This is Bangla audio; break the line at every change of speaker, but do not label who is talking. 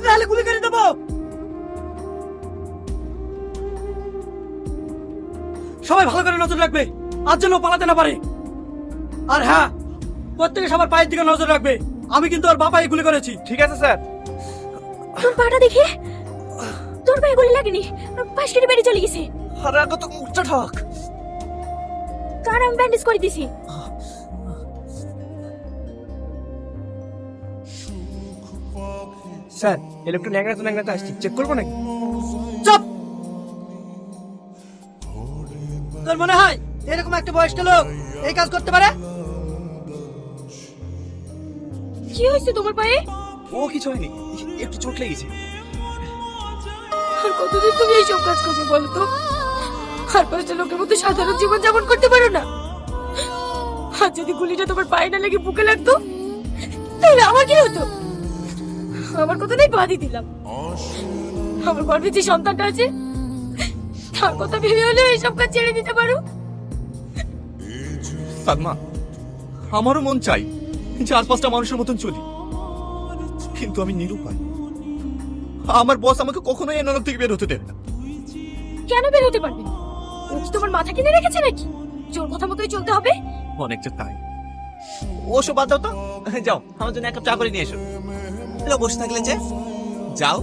নাহলে গুলি করে দেবো। সবাই ভালো করে নজর রাখবে, আজ যেন ও পালাতে না পারে। আর হ্যাঁ, প্রত্যেকে সবার পায়ের দিকে নজর রাখবে। আমি কিন্তু ওর বাবাই গুলি করেছি।
ঠিক আছে স্যার।
তোর পাটা দেখে তোর পায়ে গুলি লাগেনি, পাশ কেটে বেরিয়ে চলে গেছে।
আরে আগে তো মুখটা ঢাক।
কার আমি ব্যান্ডেজ করে দিছি।
স্যার ইলেকট্রন ন্যাংরাতে আসছি, চেক করবো নাকি?
চুপ! তোর মনে হয় এরকম একটা বয়স্ক লোক এই কাজ করতে পারে?
কি হয়েছে তোমার পায়ে?
ও কিছু হয়নি, একটু চোট লেগেছে।
আর কতদিন তুমি এইসব কাজ করবে বলো তো? আর পাঁচটা লোকের মতো সাধারণ জীবন যাপন করতে পারো না? আর যদি গুলিটা তোমার পায়ে না লেগে বুকে লাগতো তাহলে আমার কি হতো? আমার কথাটাই বাদই দিলাম। আমার গর্ভে যে সন্তানটা আছে তার কথা ভেবে হলেও এইসব কাজ ছেড়ে দিতে পারো।
সালমা, আমারও মন চাই চার পাঁচটা মানুষের মতন চলি, কিন্তু আমি নিরুপায়। আমার বস আমাকে কখনোই এই নরক থেকে বের হতে দেবে না।
কেন বের হতে পারবে না? ও কি তোমার মাথা কিনে রেখেছে নাকি জোর কথা মতোই চলতে হবে?
অনেকটা তাই। ওসব বাদ দাও তো, যাও আমার জন্য এক কাপ চা করে নিয়ে এসো। বসে থাকলে যে যাও।